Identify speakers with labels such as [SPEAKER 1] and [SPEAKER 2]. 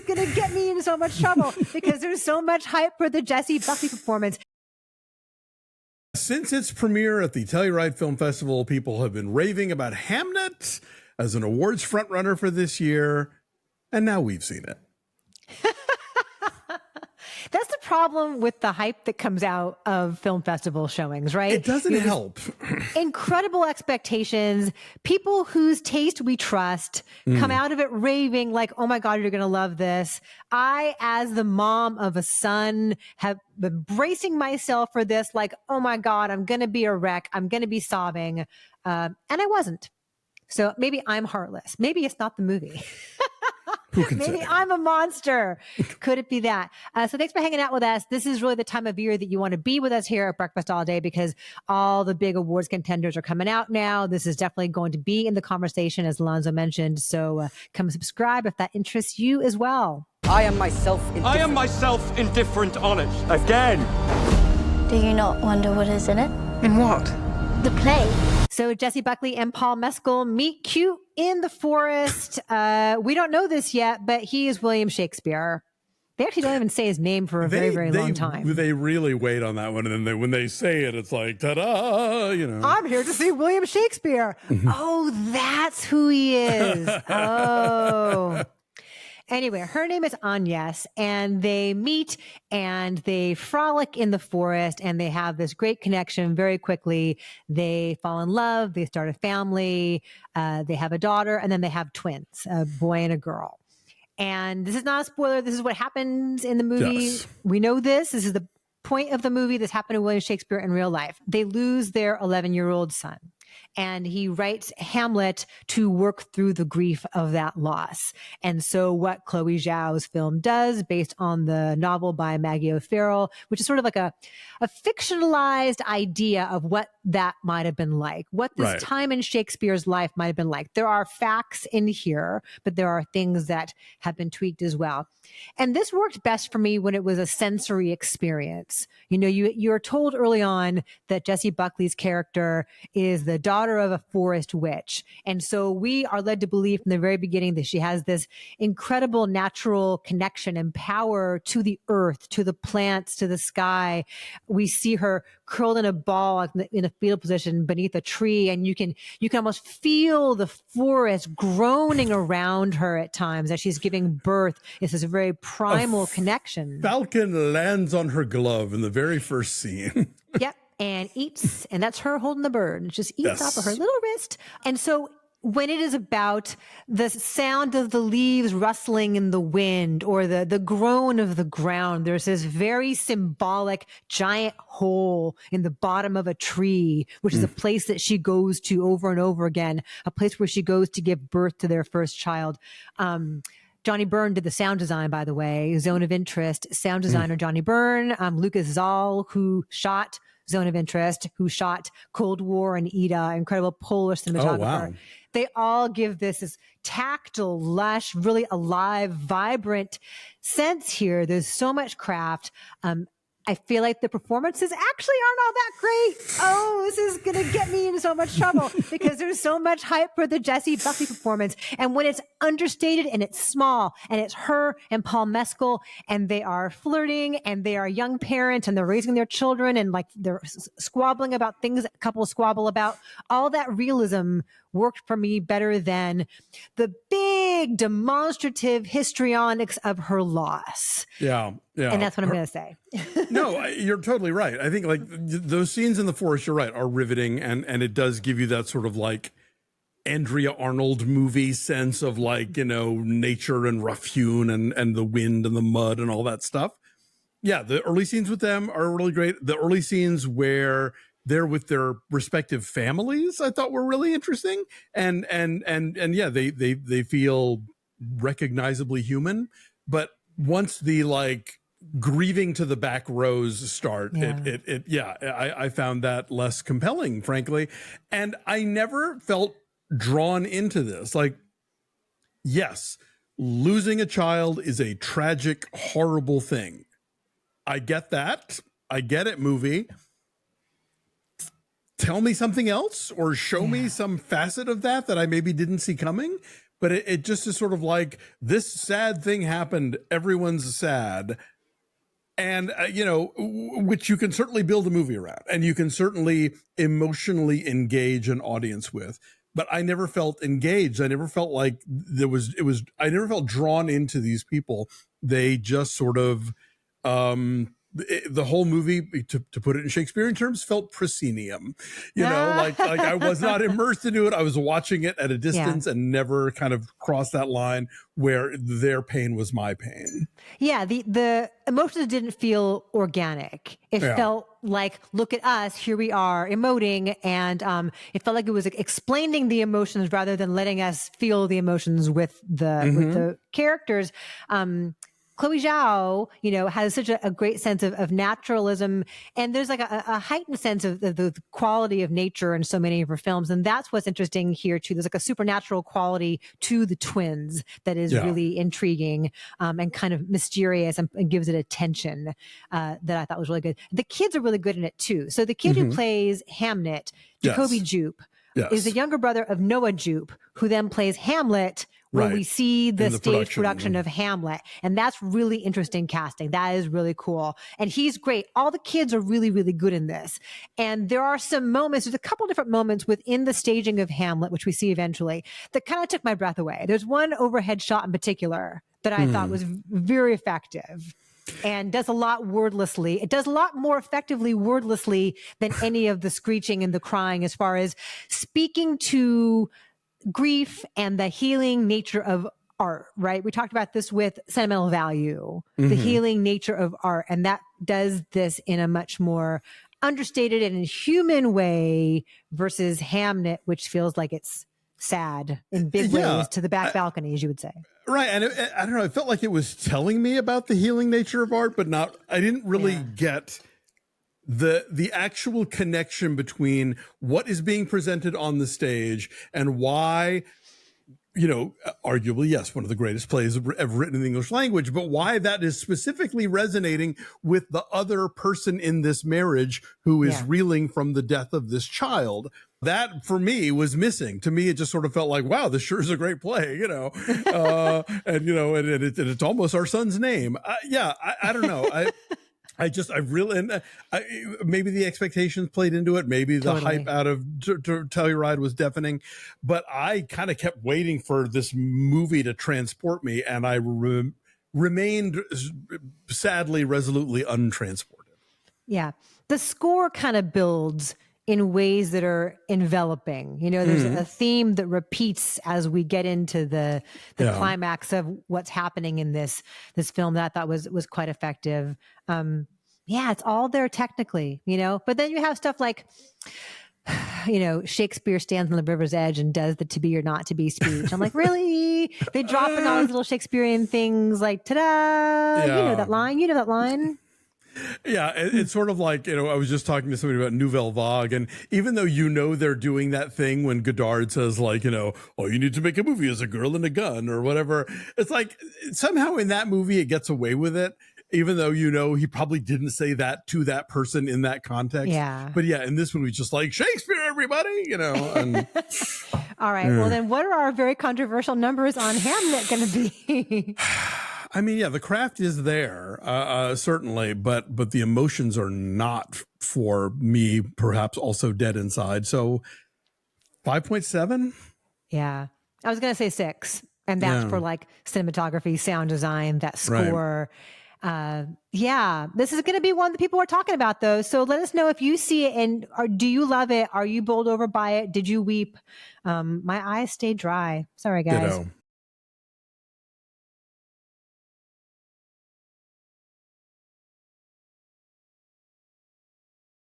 [SPEAKER 1] going to get me in so much trouble because there's so much hype for the Jessie Buckley performance.
[SPEAKER 2] Since its premiere at the Telluride Film Festival, people have been raving about Hamnet as an awards frontrunner for this year, and now we've seen it.
[SPEAKER 1] That's the problem with the hype that comes out of film festival showings, right?
[SPEAKER 2] It doesn't help.
[SPEAKER 1] Incredible expectations. People whose taste we trust come out of it raving like, oh my God, you're going to love this. I, as the mom of a son, have been bracing myself for this like, oh my God, I'm going to be a wreck. I'm going to be sobbing. And I wasn't. So maybe I'm heartless. Maybe it's not the movie. Maybe
[SPEAKER 2] say?
[SPEAKER 1] I'm a monster. Could it be that? So thanks for hanging out with us. This is really the time of year that you want to be with us here at Breakfast All Day because all the big awards contenders are coming out now. This is definitely going to be in the conversation, as Alonso mentioned. So come subscribe if that interests you as well.
[SPEAKER 3] I am myself indifferent on it. Again.
[SPEAKER 4] Do you not wonder what is in it?
[SPEAKER 3] In what?
[SPEAKER 4] The play.
[SPEAKER 1] So Jessie Buckley and Paul Mescal meet cute in the forest. We don't know this yet, but he is William Shakespeare. They actually don't even say his name for a very long time.
[SPEAKER 2] They really wait on that one. And then when they say it, it's like, ta-da, you know.
[SPEAKER 1] I'm here to see William Shakespeare. Oh, that's who he is. Oh. Anyway, her name is Agnes, and they meet and they frolic in the forest and they have this great connection very quickly. They fall in love. They start a family. They have a daughter, and then they have twins, a boy and a girl. And this is not a spoiler. This is what happens in the movie.
[SPEAKER 2] Yes.
[SPEAKER 1] We know this. This is the point of the movie. This happened to William Shakespeare in real life. They lose their 11-year-old son. And he writes Hamlet to work through the grief of that loss. And so what Chloé Zhao's film does, based on the novel by Maggie O'Farrell, which is sort of like a fictionalized idea of what that might have been like, what this time in Shakespeare's life might have been like. There are facts in here, but there are things that have been tweaked as well. And this worked best for me when it was a sensory experience. You know, you're told early on that Jessie Buckley's character is the daughter of a forest witch. And so we are led to believe from the very beginning that she has this incredible natural connection and power to the earth, to the plants, to the sky. We see her curled in a ball in a fetal position beneath a tree, and you can almost feel the forest groaning around her at times as she's giving birth. It's this very primal connection.
[SPEAKER 2] Falcon lands on her glove in the very first scene.
[SPEAKER 1] Yep. And eats, and that's her holding the bird. It just eats off of her little wrist. And so when it is about the sound of the leaves rustling in the wind or the groan of the ground, there's this very symbolic giant hole in the bottom of a tree, which is a place that she goes to over and over again, a place where she goes to give birth to their first child. Johnny Byrne did the sound design, by the way. Zone of Interest, sound designer Johnny Byrne, Lucas Zoll, who shot Zone of Interest, who shot Cold War and Ida, incredible Polish cinematographer.
[SPEAKER 2] Oh, wow.
[SPEAKER 1] They all give this tactile, lush, really alive, vibrant sense here. There's so much craft. I feel like the performances actually aren't all that great. Oh, this is going to get me in so much trouble because there's so much hype for the Jessie Buckley performance. And when it's understated and it's small and it's her and Paul Mescal and they are flirting and they are young parents and they're raising their children and like they're squabbling about things that couples squabble about, all that realism worked for me better than the big demonstrative histrionics of her loss.
[SPEAKER 2] Yeah.
[SPEAKER 1] And that's what I'm going to say.
[SPEAKER 2] No, you're totally right. I think like those scenes in the forest, you're right, are riveting. And it does give you that sort of like Andrea Arnold movie sense of like, you know, nature and rough hewn and the wind and the mud and all that stuff. Yeah. The early scenes with them are really great. The early scenes where they're with their respective families, I thought were really interesting. And yeah, they feel recognizably human, but once the like grieving to the back rows start, I found that less compelling, frankly. And I never felt drawn into this. Like, yes, losing a child is a tragic, horrible thing. I get that. I get it, movie. Tell me something else or show me some facet of that I maybe didn't see coming. but it just is sort of like, this sad thing happened, everyone's sad. And, which you can certainly build a movie around, and you can certainly emotionally engage an audience with. But I never felt engaged. I never felt like I never felt drawn into these people. They just sort of, the whole movie, to put it in Shakespearean terms, felt proscenium. Like I was not immersed into it. I was watching it at a distance and never kind of crossed that line where their pain was my pain.
[SPEAKER 1] Yeah, the emotions didn't feel organic. It felt like, look at us, here we are emoting, and it felt like it was explaining the emotions rather than letting us feel the emotions with the characters. Chloé Zhao, has such a great sense of naturalism, and there's like a heightened sense of the quality of nature in so many of her films. And that's what's interesting here too. There's like a supernatural quality to the twins that is really intriguing, and kind of mysterious, and gives it a tension, that I thought was really good. The kids are really good in it too. So the kid who plays Hamnet, Jacobi Jupe, is the younger brother of Noah Jupe, who then plays Hamlet when we see the stage production of Hamlet. And that's really interesting casting. That is really cool. And he's great. All the kids are really, really good in this. And there are some moments, there's a couple different moments within the staging of Hamlet, which we see eventually, that kind of took my breath away. There's one overhead shot in particular that I thought was very effective and does a lot wordlessly. It does a lot more effectively wordlessly than any of the screeching and the crying, as far as speaking to grief and the healing nature of art, right? We talked about this with sentimental value, the healing nature of art. And that does this in a much more understated and human way versus Hamnet, which feels like it's sad in big ways to the back balcony, as you would say.
[SPEAKER 2] Right. And I don't know, it felt like it was telling me about the healing nature of art, but I didn't really get the actual connection between what is being presented on the stage and why, arguably, yes, one of the greatest plays ever written in the English language, but why that is specifically resonating with the other person in this marriage who is reeling from the death of this child. That for me was missing. To me, it just sort of felt like, wow, this sure is a great play, and it's almost our son's name. I don't know. Maybe the expectations played into it. Maybe the hype out of Telluride was deafening, but I kind of kept waiting for this movie to transport me, and I remained sadly, resolutely untransported. Yeah.
[SPEAKER 1] The score kind of builds in ways that are enveloping. There's a theme that repeats as we get into the climax of what's happening in this film that I thought was quite effective. It's all there technically, but then you have stuff like, Shakespeare stands on the river's edge and does the to be or not to be speech. I'm like, really? They drop in all these little Shakespearean things like, ta-da, you know that line?
[SPEAKER 2] Yeah, it's sort of like, I was just talking to somebody about Nouvelle Vague, and even though they're doing that thing when Godard says like, you need to make a movie as a girl and a gun or whatever, it's like somehow in that movie it gets away with it, even though he probably didn't say that to that person in that context. Yeah. But in this one, we just like, Shakespeare, everybody, And,
[SPEAKER 1] all right, well then what are our very controversial numbers on Hamlet going to be?
[SPEAKER 2] I mean, the craft is there, certainly, but the emotions are not, for me, perhaps also dead inside. So 5.7?
[SPEAKER 1] Yeah. I was going to say 6. And that's for like cinematography, sound design, that score. Right. This is going to be one that people are talking about, though. So let us know if you see it, and do you love it? Are you bowled over by it? Did you weep? My eyes stayed dry. Sorry, guys.
[SPEAKER 2] Ditto.